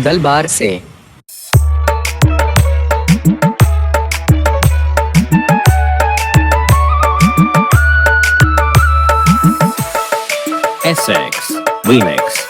दलबार से SX Remix.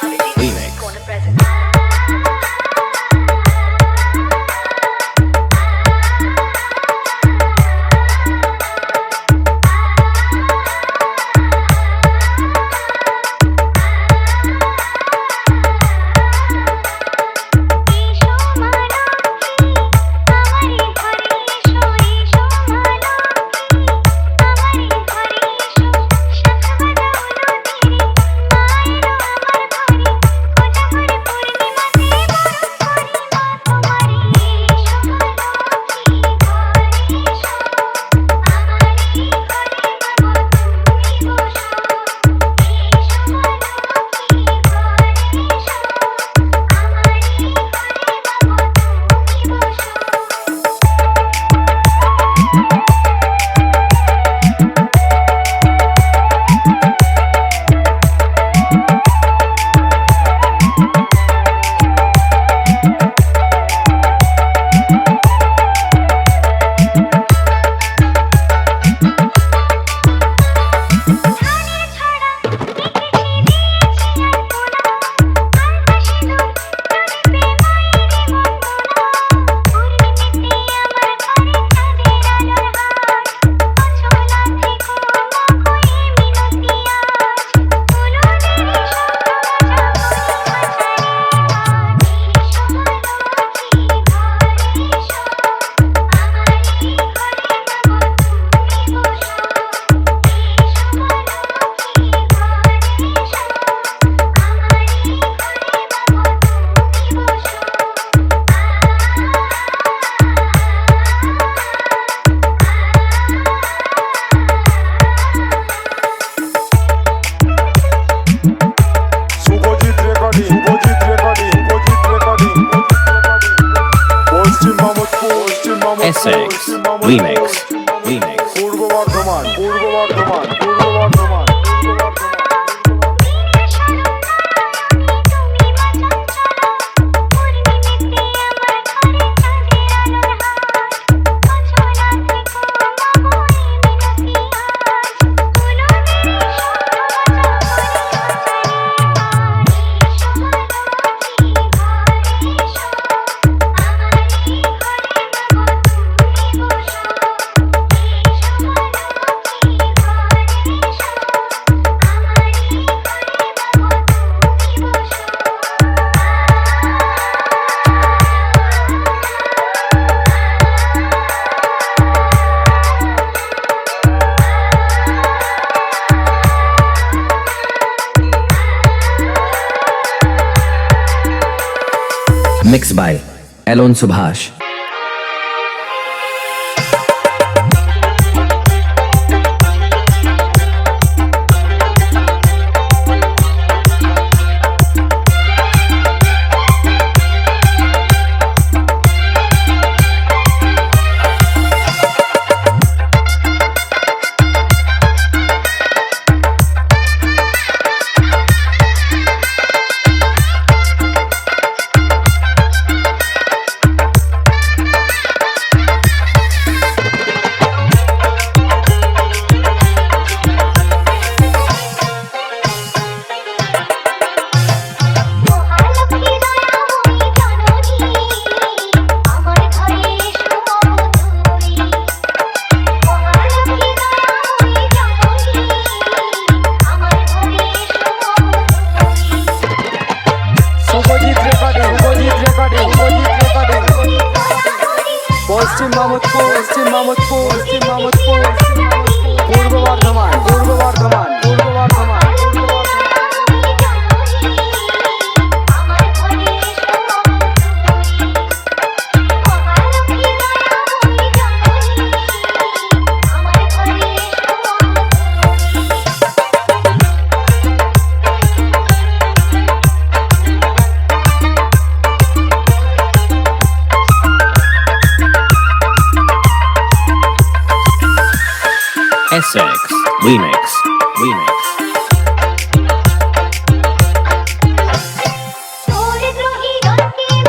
SX Remix. Purba Bardhaman Mixed by Alon Subhash. Paschim Mamudpur Purba Bardhaman SX Remix. তোরে দ্রোহী গানকে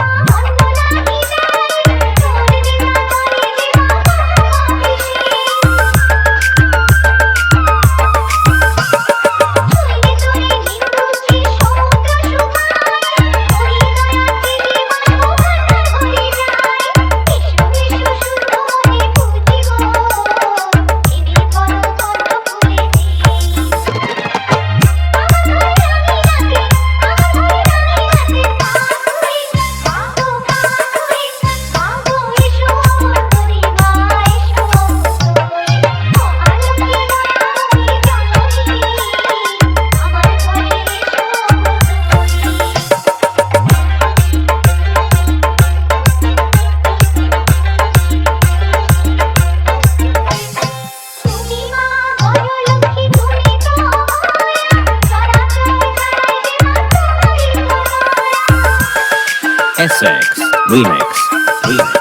Remix. Remix.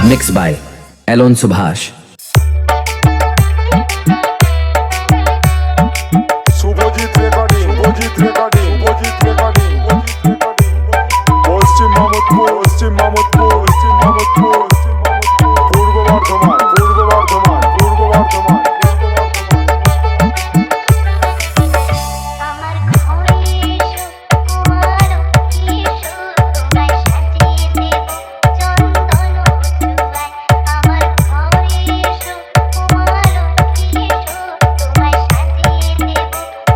Mixed by Alon Subhash. Subhajit recording Subhajit recording Subhajit recording Paschim Mamudpur পশ্চিম মামুদপুর পশ্চিম মামুদপুর পূর্ব বর্ধমান পূর্ব বর্ধমান পূর্ব বর্ধমান আমার ঘরে এসো তোমার এসো তোমায় সাজিয়ে দেব চন্দন চুড়ায় আমার ঘরে এসো তোমার এসো তোমায় সাজিয়ে দেব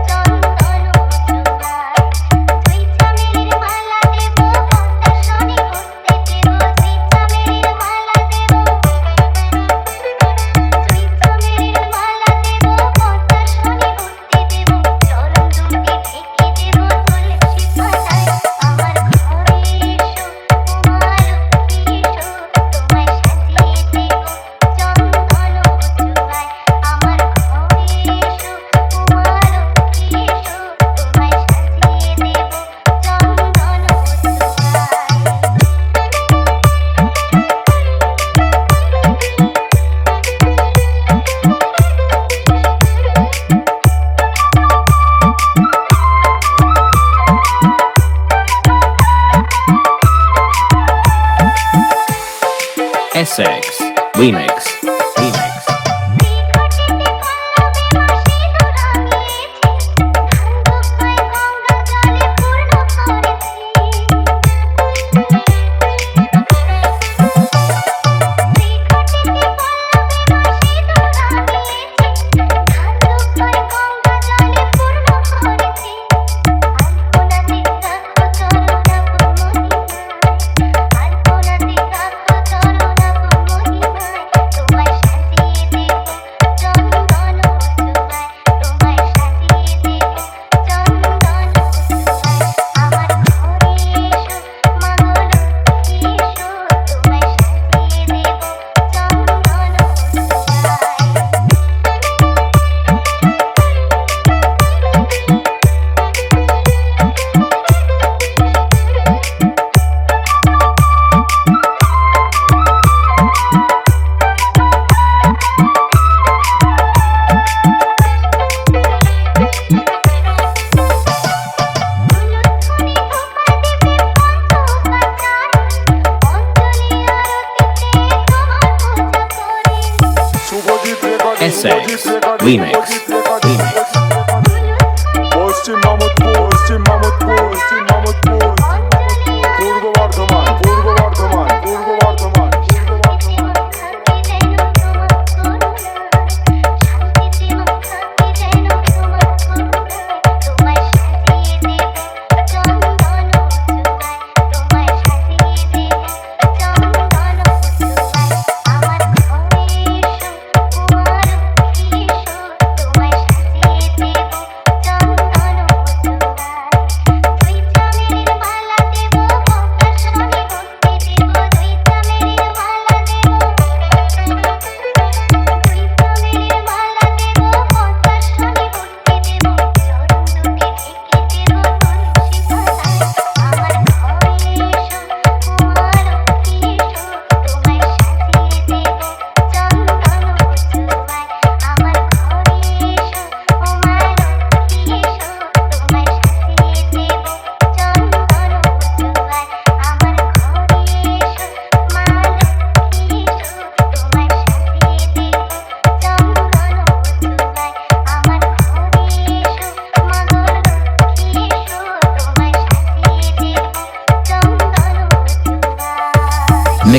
চন্দন চুড়ায় তুই চামেলির মালা দেব পদ্মা শনি ঘুরতে দেব তুই চামেলির মালা দেব তুই চামেলির মালা দেব পদ্মা শনি ঘুরতে দেব চরণ দুটি ঢেকে দেব তুলসী পাতায় আমার ঘরে এসো তোমার এসো তোমায় সাজিয়ে দেব চন্দন চুড়ায় আমার ঘরে এসো তোমার এসো তোমায় সাজিয়ে দেব চন্দন চুড়ায় SX Remix. Remix.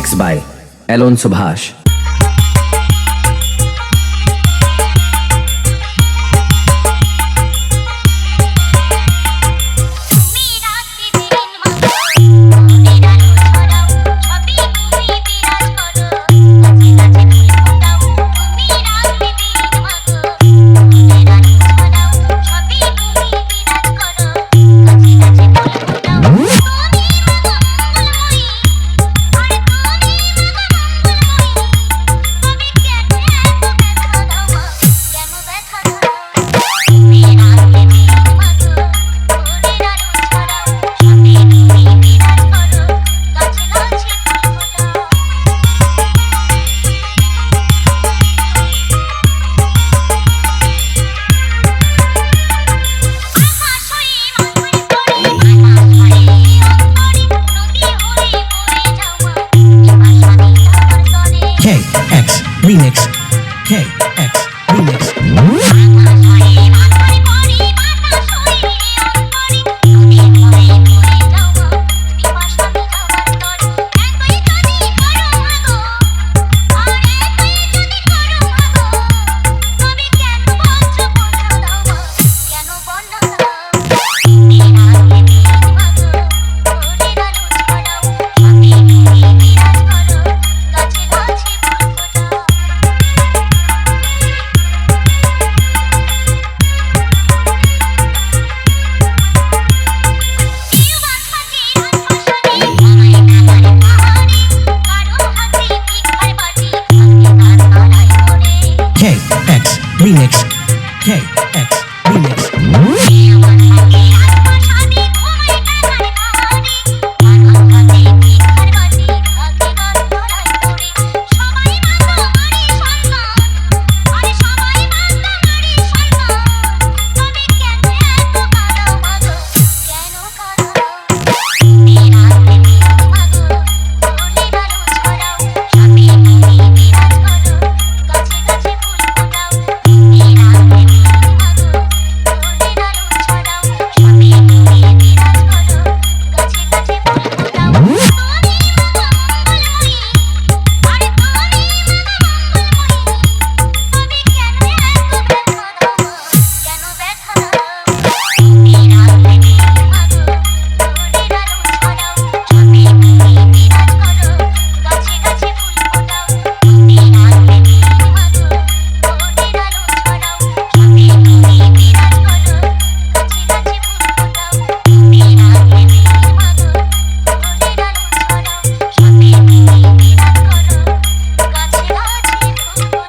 Mixed by Alon Subhash. KX Remix. KX Remix. KX Remix. KX Remix.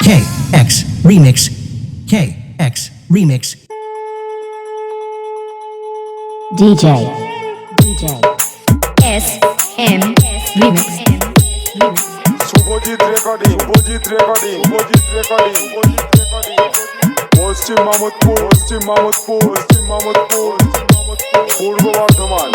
KX Remix. KX Remix. DJ S M Remix. Subhajit recording Paschim Mamudpur Purba Bardhaman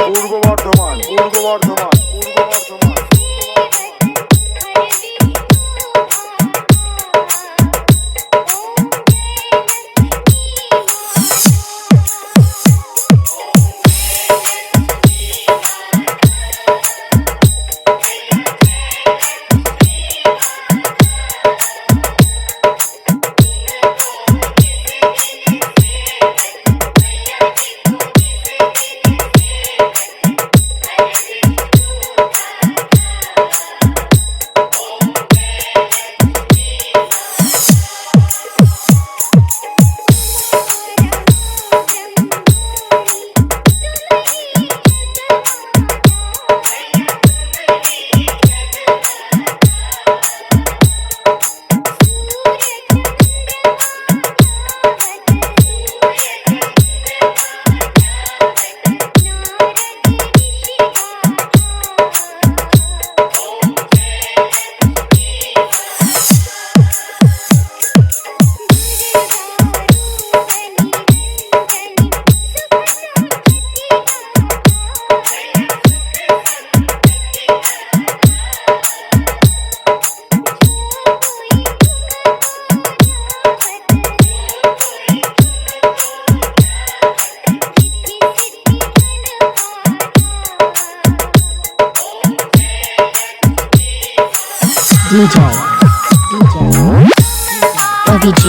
Ravi G.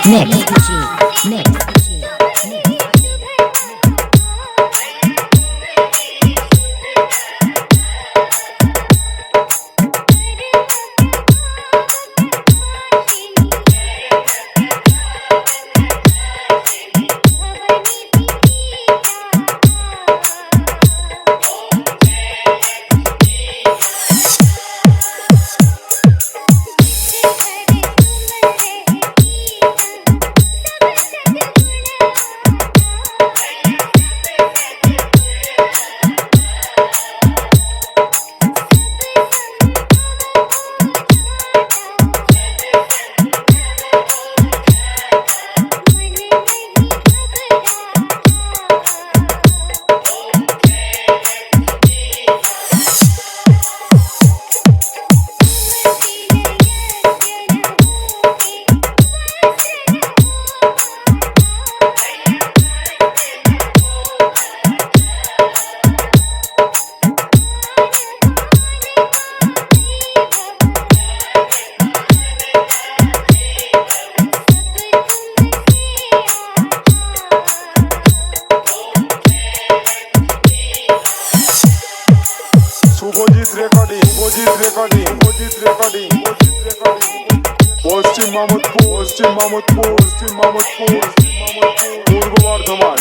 Mix. Subhajit recording Paschim Mamudpur Purba Bardhaman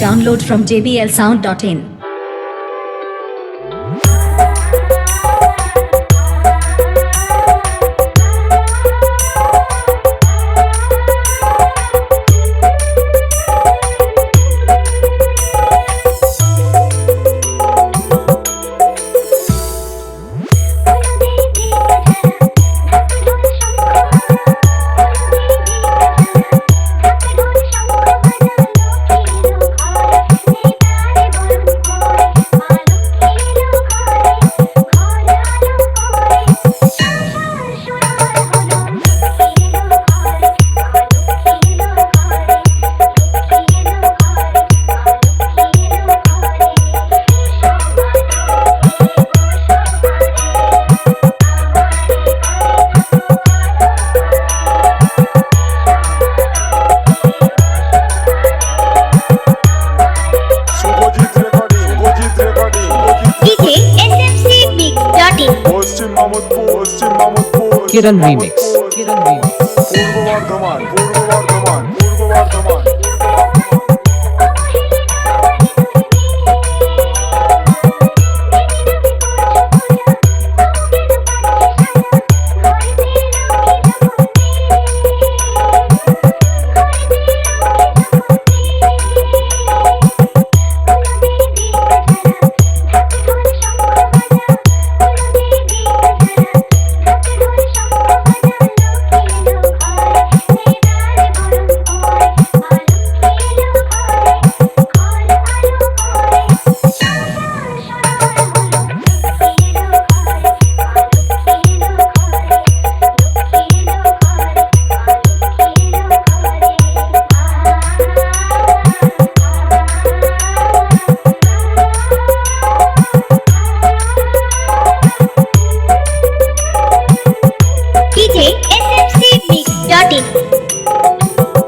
Download from jblsound.in. Paschim Mamudpur Kiran Remix. Purba Bardhaman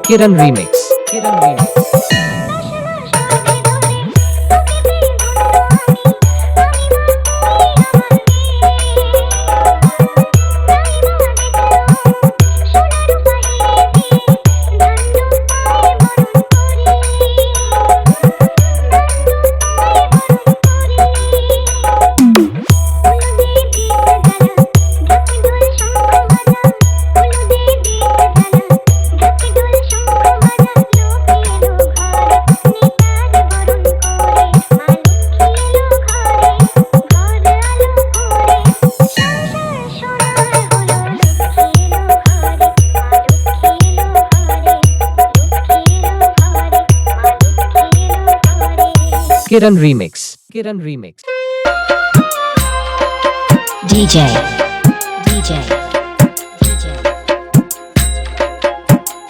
Kiran Remix. Kiran Remix. Kiran Remix. DJ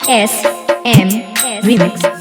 S M Remix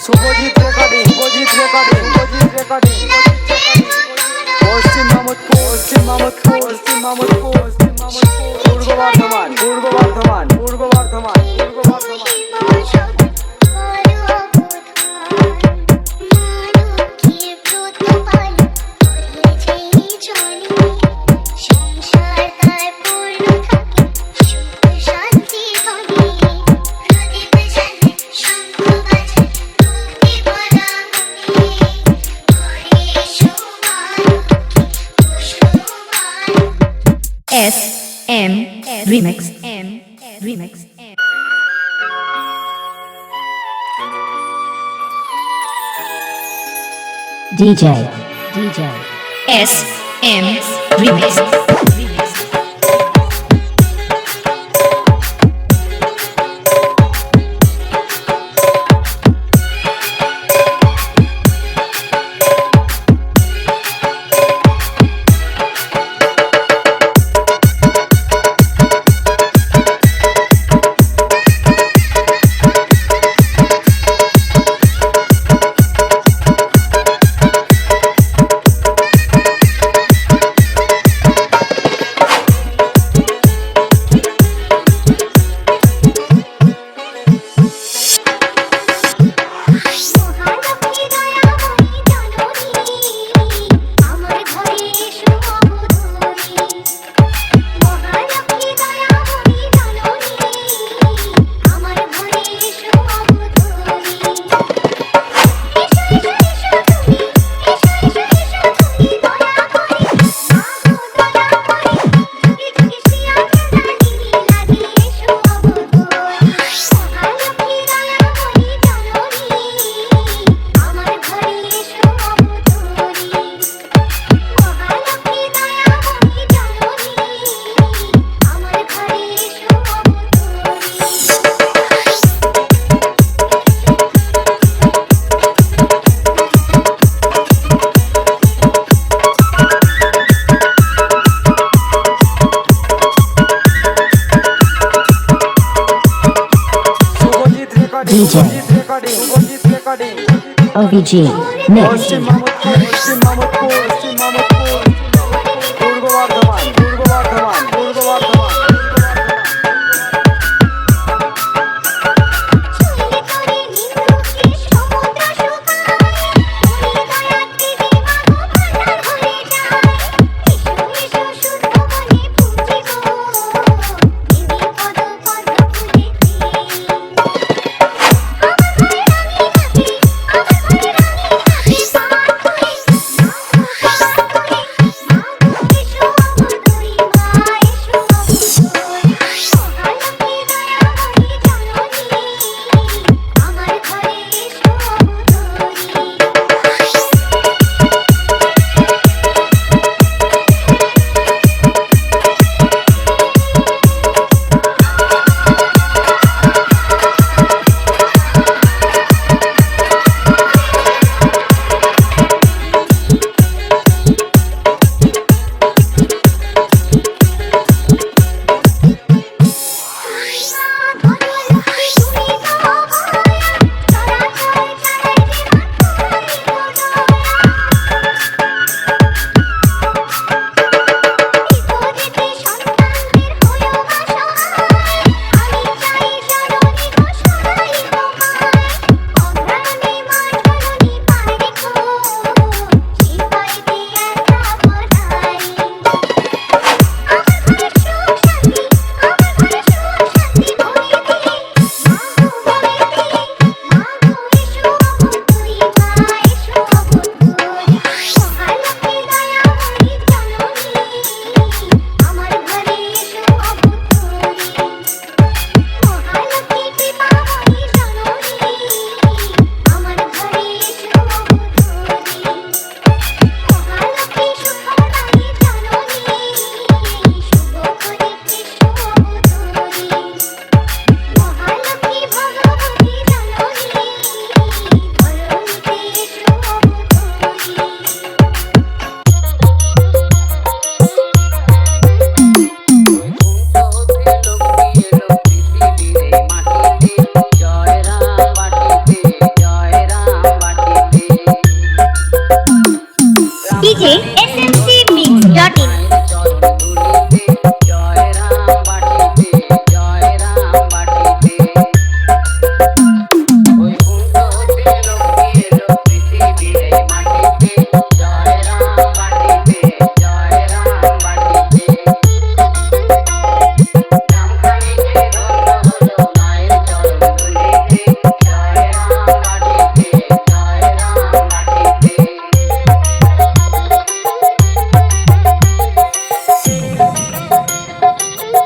Subhajit recording Paschim Mamudpur Purba Bardhaman S M Remix DJ S M Remix DJ OVG Mix Paschim Mamudpur Purba Bardhaman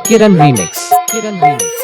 Kiran Remix. Kiran Remix.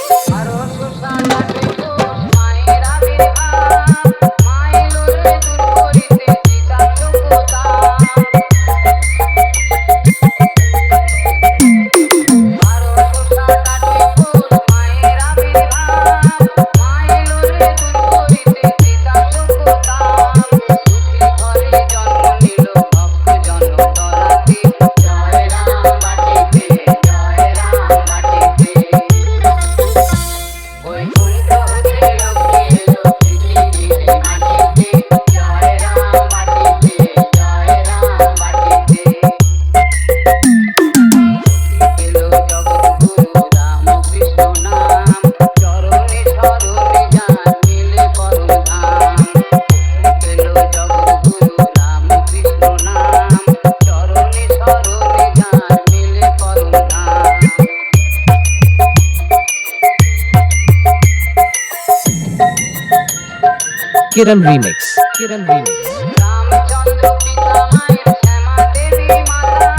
Kiran Remix. Kiran Remix. Ramchandra পিতা মায়ের শ্যামা দেবী মাতা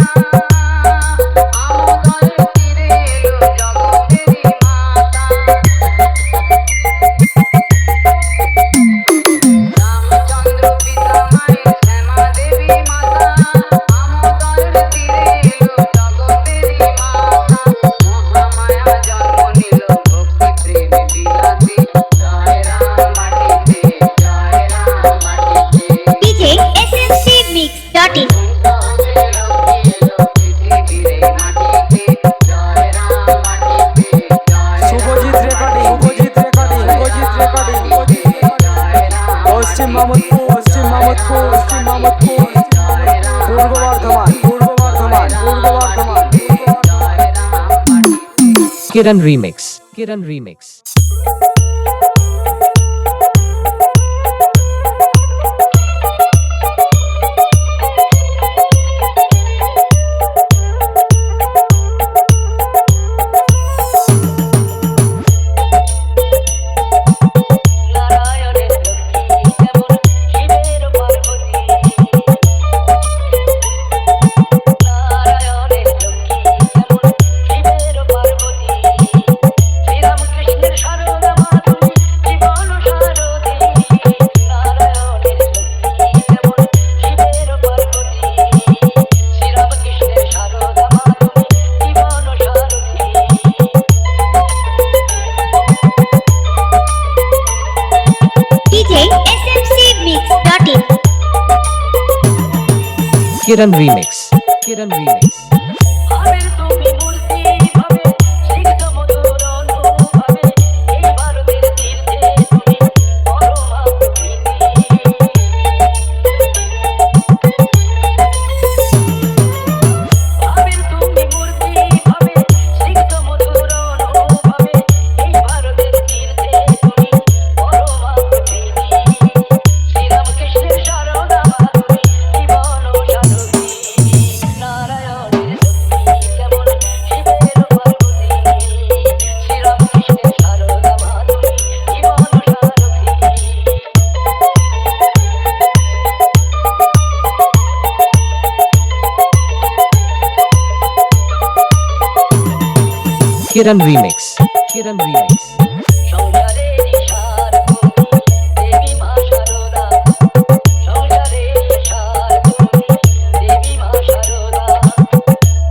আমোদল তীরে এলো জগতেরই মাতা রামচন্দ্র পিতা মায়ের শ্যামা দেবী মাতা আমোদল তীরে এলো জগতেরই মাতা মহামায়া জন্ম নিল ভক্তি প্রেম বিলাসী জয় রাম মাটিতে জয় রাম মাটিতে DJ SMCMix.in Subhajit recording Paschim Mamudpur Purba Bardhaman Kiran Remix. Kiran Remix. নারায়ণের লক্ষ্মী যেমন শিবের পার্বতী নারায়ণের লক্ষ্মী যেমন শিবের পার্বতী শ্রীরামকৃষ্ণের সারদা মাধুরী জীবন সারথী নারায়ণের লক্ষ্মী যেমন শিবের পার্বতী শ্রীরামকৃষ্ণের সারদা মাধুরী জীবন সারথী DJ SMCMix.in Kiran Remix. Kiran Remix. ভাবের তুমি মূর্তি ভাবে সিদ্ধ মধুর অনুভাবে এই ভারতের তীর্থে তুমি পরমা প্রীতি ভাবের তুমি মূর্তি ভাবে সিদ্ধ মধুর অনুভাবে এই ভারতের তীর্থে তুমি পরমা প্রীতি শ্রীরামকৃষ্ণের সারদা মাধুরী জীবন সারথী নারায়ণের লক্ষ্মী যেমন শিবের পার্বতী শ্রীরামকৃষ্ণের সারদা মাধুরী জীবন সারথী Kiran Remix. Kiran Remix. সংসারের সার তুমি দেবী মা সারদা সংসারের সার তুমি দেবী মা সারদা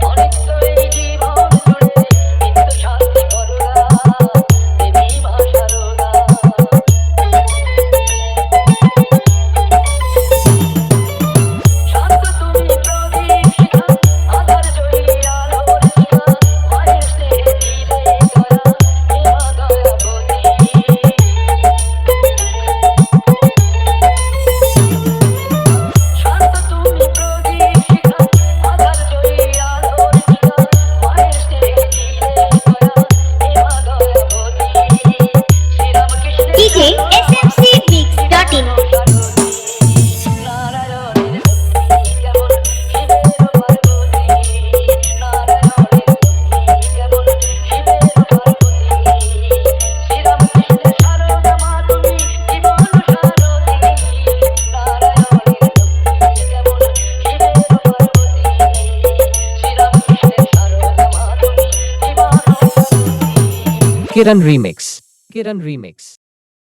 অনিত্য এই জীবন জুড়ে নিত্য শান্তি করদা দেবী মা সারদা শান্ত তুমি প্রদীপ শিখা আধার জয়ী আলোর শিখা মায়ের স্নেহে দিলে দয়া হে মাতা Kiran Remix. Kiran Remix.